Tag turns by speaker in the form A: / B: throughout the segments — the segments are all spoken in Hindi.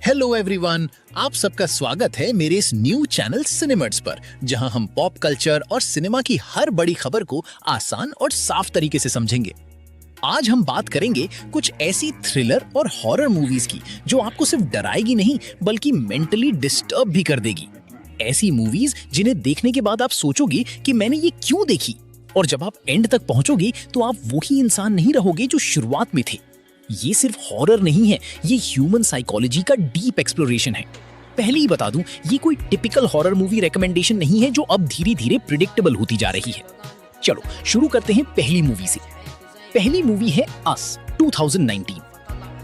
A: हेलो एवरीवन, आप सबका स्वागत है मेरे इस न्यू चैनल सिनेमर्स पर, जहां हम पॉप कल्चर और सिनेमा की हर बड़ी खबर को आसान और साफ तरीके से समझेंगे। आज हम बात करेंगे कुछ ऐसी थ्रिलर और हॉरर मूवीज की जो आपको सिर्फ डराएगी नहीं बल्कि मेंटली डिस्टर्ब भी कर देगी। ऐसी मूवीज जिन्हें देखने के बाद आप सोचोगे कि मैंने ये क्यों देखी, और जब आप एंड तक पहुंचोगे तो आप वही इंसान नहीं रहोगे जो शुरुआत में थे। ये सिर्फ हॉरर नहीं है, ये ह्यूमन साइकोलॉजी का डीप एक्सप्लोरेशन है। पहले ही बता दूं, ये कोई टिपिकल हॉरर मूवी रिकमेंडेशन नहीं है जो अब धीरे धीरे प्रिडिक्टेबल होती जा रही है। चलो शुरू करते हैं पहली मूवी से। पहली मूवी है अस 2019।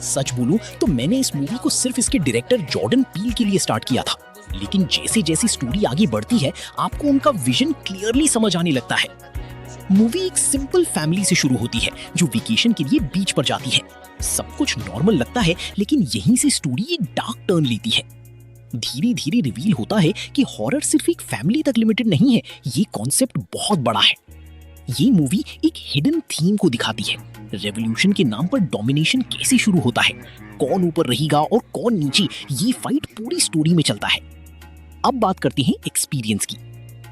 A: सच बोलूं तो मैंने इस मूवी को सिर्फ इसके डायरेक्टर जॉर्डन पील के लिए स्टार्ट किया था, लेकिन जैसे जैसी स्टोरी आगे बढ़ती है आपको उनका विजन क्लियरली समझ आने लगता है। मूवी एक सिंपल फैमिली से शुरू होती है जो वेकेशन के लिए बीच पर जाती है। सब कुछ नॉर्मल लगता है, लेकिन यहीं से स्टोरी एक डार्क टर्न लेती है। धीरे धीरे रिवील होता है कि हॉरर सिर्फ एक फैमिली तक लिमिटेड नहीं है, ये कॉन्सेप्ट बहुत बड़ा है। ये मूवी एक हिडन थीम को दिखाती है। रेवोल्यूशन के नाम पर डोमिनेशन कैसे शुरू होता है, कौन ऊपर रहेगा और कौन नीचे, ये फाइट पूरी स्टोरी में चलता है। अब बात करते हैं एक्सपीरियंस की।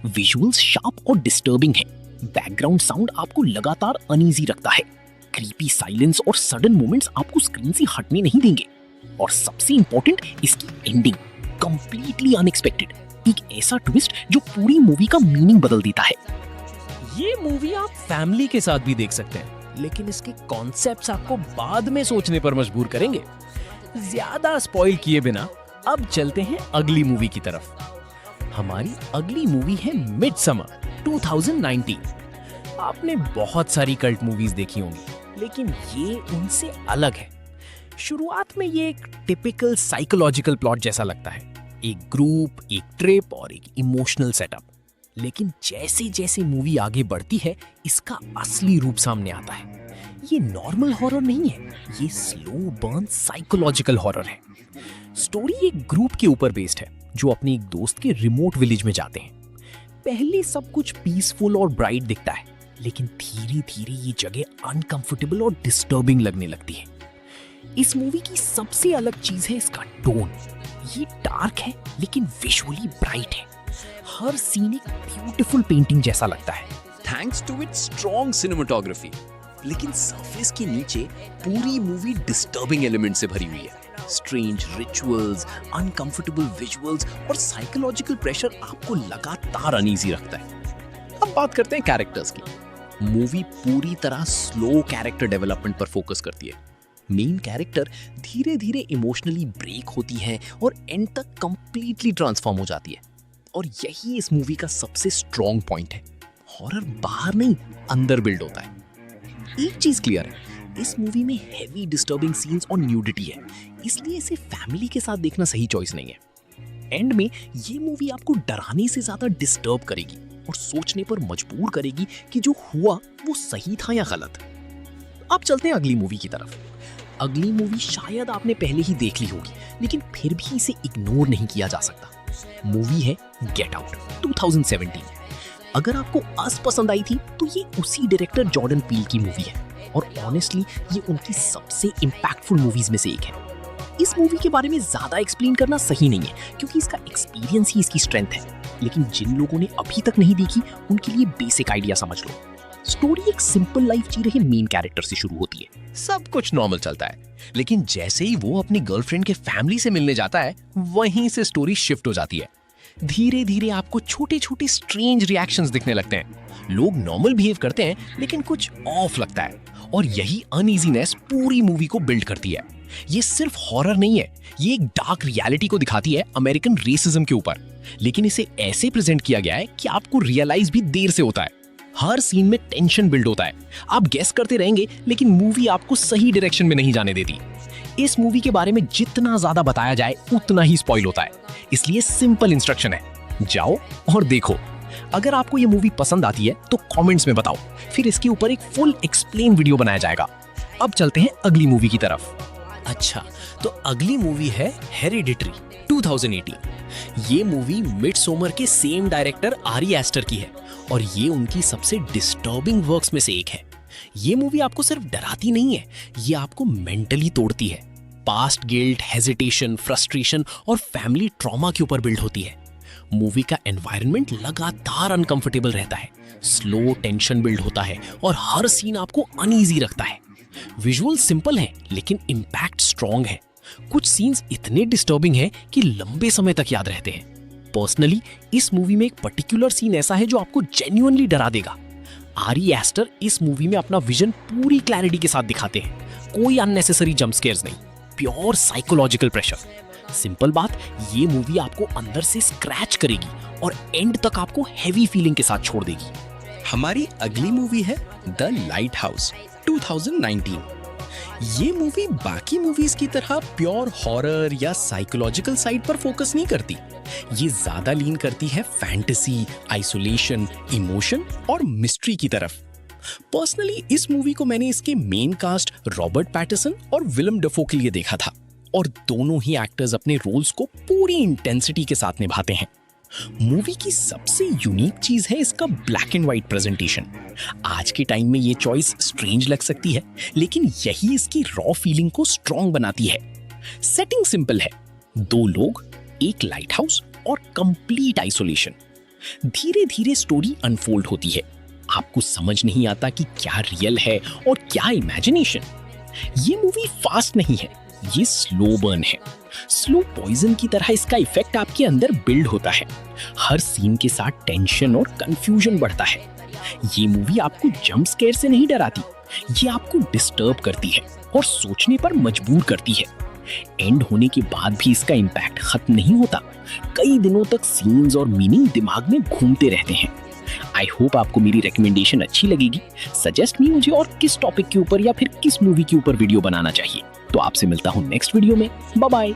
A: विजुअल्स शार्प और डिस्टर्बिंग है। बैकग्राउंड साउंड आपको लगातार अनईजी रखता है। क्रीपी साइलेंस और सडन मोमेंट्स आपको स्क्रीन से हटने नहीं देंगे। और सबसे इंपॉर्टेंट, इसकी एंडिंग कंप्लीटली अनएक्सपेक्टेड। एक ऐसा ट्विस्ट जो पूरी मूवी का मीनिंग बदल देता है।
B: ये मूवी आप फैमिली के साथ भी देख सकते हैं, लेकिन इसके कॉन्सेप्ट्स आपको बाद में सोचने पर मजबूर करेंगे। ज्यादा स्पॉइल किए बिना अब चलते हैं अगली मूवी की तरफ। हमारी अगली मूवी है मिडसमर 2019। आपने बहुत सारी कल्ट मूवीज देखी होंगी, लेकिन ये उनसे अलग है। शुरुआत में ये एक टिपिकल साइकोलॉजिकल प्लॉट जैसा लगता है, एक ग्रुप, एक ट्रिप और एक इमोशनल सेटअप। लेकिन जैसे जैसे मूवी आगे बढ़ती है इसका असली रूप सामने आता है। ये नॉर्मल हॉरर नहीं है, ये स्लो बर्न साइकोलॉजिकल हॉरर है। स्टोरी एक ग्रुप के ऊपर बेस्ड है जो अपने एक दोस्त के रिमोट विलेज में जाते हैं। पहले सब कुछ पीसफुल और ब्राइट दिखता है, लेकिन धीरे धीरे ये जगह अनकंफर्टेबल और डिस्टर्बिंग लगने लगती है। इस मूवी की सबसे अलग चीज है इसका टोन। ये डार्क है लेकिन विजुअली ब्राइट है। हर सीन एक ब्यूटीफुल पेंटिंग जैसा लगता है,
C: thanks to its strong cinematography. लेकिन सरफेस के नीचे पूरी मूवी डिस्टर्बिंग एलिमेंट से भरी हुई है। स्ट्रेंज रिचुअल्स, अनकंफर्टेबल विजुअल्स और साइकोलॉजिकल प्रेशर आपको लगातार अनईजी रखता है। अब बात करते हैं कैरेक्टर्स की। मूवी पूरी तरह स्लो कैरेक्टर डेवलपमेंट पर फोकस करती है। मेन कैरेक्टर धीरे धीरे इमोशनली ब्रेक होती है और एंड तक कंप्लीटली ट्रांसफॉर्म हो जाती है। और यही इस मूवी का सबसे स्ट्रॉन्ग पॉइंट है। हॉरर बाहर नहीं, अंदर बिल्ड होता है। एक चीज क्लियर है, इस मूवी में हेवी डिस्टर्बिंग सीन्स और न्यूडिटी है, इसलिए इसे फैमिली के साथ देखना सही चॉइस नहीं है। एंड में ये मूवी आपको डराने से ज्यादा डिस्टर्ब करेगी और सोचने पर मजबूर करेगी कि जो हुआ वो सही था या गलत। अब चलते हैं अगली मूवी की तरफ। अगली मूवी शायद आपने पहले ही देख ली होगी, लेकिन फिर भी इसे इग्नोर नहीं किया जा सकता। मूवी है गेट आउट 2017। अगर आपको अस पसंद आई थी तो ये उसी डायरेक्टर जॉर्डन पील की मूवी है, और ऑनेस्टली ये उनकी सबसे इम्पैक्टफुल मूवीज में से एक है। इस मूवी के बारे में ज्यादा एक्सप्लेन करना सही नहीं है, क्योंकि इसका एक्सपीरियंस ही इसकी स्ट्रेंथ है। लेकिन जिन लोगों ने अभी तक नहीं देखी उनके लिए बेसिक आइडिया समझ लो। स्टोरी एक सिंपल लाइफ जी रहे मेन कैरेक्टर से शुरू होती है।
B: सब कुछ नॉर्मल चलता है, लेकिन जैसे ही वो अपनी गर्लफ्रेंड के फैमिली से मिलने जाता है, वहीं से स्टोरी शिफ्ट हो जाती है। धीरे धीरे आपको छोटे छोटे स्ट्रेंज रिएक्शंस दिखने लगते हैं। लोग नॉर्मल बिहेव करते हैं, लेकिन कुछ ऑफ लगता है, और यही अनईजीनेस पूरी मूवी को बिल्ड करती है। ये सिर्फ हॉरर नहीं है, ये एक डार्क रियलिटी को दिखाती है अमेरिकन रेसिज्म के ऊपर, लेकिन इसे ऐसे प्रेजेंट किया गया है कि आपको रियलाइज भी देर से होता है। हर सीन में टेंशन बिल्ड होता है, आप गेस करते रहेंगे, लेकिन मूवी आपको सही डायरेक्शन में नहीं जाने देती। इस मूवी के बारे में जितना ज्यादा बताया जाए उतना ही स्पॉइल होता है, इसलिए सिंपल इंस्ट्रक्शन है, जाओ और देखो। अगर आपको ये मूवी पसंद आती है तो कमेंट्स में बताओ, फिर इसके ऊपर एक फुल एक्सप्लेन वीडियो बनाया जाएगा। अब चलते हैं अगली मूवी की तरफ।
A: अच्छा, तो अगली मूवी है हेरिडिटरी 2018। ये मूवी मिडसोमर के सेम डायरेक्टर आरी एस्टर की है, और ये उनकी सबसे डिस्टर्बिंग वर्क्स में से एक है। ये मूवी आपको सिर्फ डराती नहीं है, ये आपको मेंटली तोड़ती है।
B: पास्ट गिल्ट, हेजिटेशन, फ्रस्ट्रेशन और फैमिली ट्रॉमा के ऊपर बिल्ड होती है। मूवी का एनवायरनमेंट लगातार अनकंफर्टेबल रहता है, स्लो टेंशन बिल्ड होता है और हर सीन आपको अनईजी रखता है। विजुअल सिंपल है लेकिन इम्पैक्ट स्ट्रॉन्ग है। कुछ सीन्स इतने डिस्टर्बिंग है कि लंबे समय तक याद रहते हैं। पर्सनली इस मूवी में एक पर्टिकुलर सीन ऐसा है जो आपको जेन्युइनली डरा देगा। आरी एस्टर इस मूवी में अपना विजन पूरी क्लैरिटी के साथ दिखाते हैं। कोई अननेसेसरी जंप स्केयर्स नहीं, प्योर साइकोलॉजिकल प्रेशर। सिंपल बात, ये मूवी आपको अंदर से स्क्रैच करेगी और एंड तक आपको हैवी फीलिंग के साथ छोड़ देगी।
D: हमारी अगली मूवी है द लाइट हाउस 2019। ये मूवी बाकी मूवीज की तरह प्योर हॉरर या साइकोलॉजिकल साइड पर फोकस नहीं करती। ये ज्यादा लीन करती है फैंटेसी, आइसोलेशन, इमोशन और मिस्ट्री की तरफ। पर्सनली इस मूवी को मैंने इसके मेन कास्ट रॉबर्ट पैटिसन और विलम डेफो के लिए देखा था और दोनों ही एक्टर्स अपने रोल्स को पूरी इंटेंसिटी के साथ निभाते हैं। मूवी की सबसे यूनिक चीज है इसका ब्लैक एंड व्हाइट प्रेजेंटेशन। आज के टाइम में ये चॉइस स्ट्रेंज लग सकती है, लेकिन यही इसकी रॉ फीलिंग को स्ट्रॉन्ग बनाती है। सेटिंग सिंपल है, 2 लोग, एक लाइट हाउस और कंप्लीट आइसोलेशन। धीरे धीरे स्टोरी अनफोल्ड होती है, आपको समझ नहीं आता कि क्या रियल है और क्या इमेजिनेशन। ये मूवी फास्ट नहीं है, ये स्लो बर्न है। स्लो पॉइजन की तरह इसका इफेक्ट आपके अंदर बिल्ड होता है। हर सीन के साथ टेंशन और कंफ्यूजन बढ़ता है। ये मूवी आपको जंप स्केयर से नहीं डराती, ये आपको डिस्टर्ब करती है और सोचने पर मजबूर करती है। एंड होने के बाद भी इसका इम्पैक्ट खत्म नहीं होता। कई दिनों तक सीन्स और मीनिंग दिमाग में घूमते रहते हैं। आई होप आपको मेरी रिकमेंडेशन अच्छी लगेगी। सजेस्ट मी मुझे और किस टॉपिक के ऊपर या फिर किस मूवी के ऊपर वीडियो बनाना चाहिए। तो आपसे मिलता हूँ नेक्स्ट वीडियो में। Bye bye.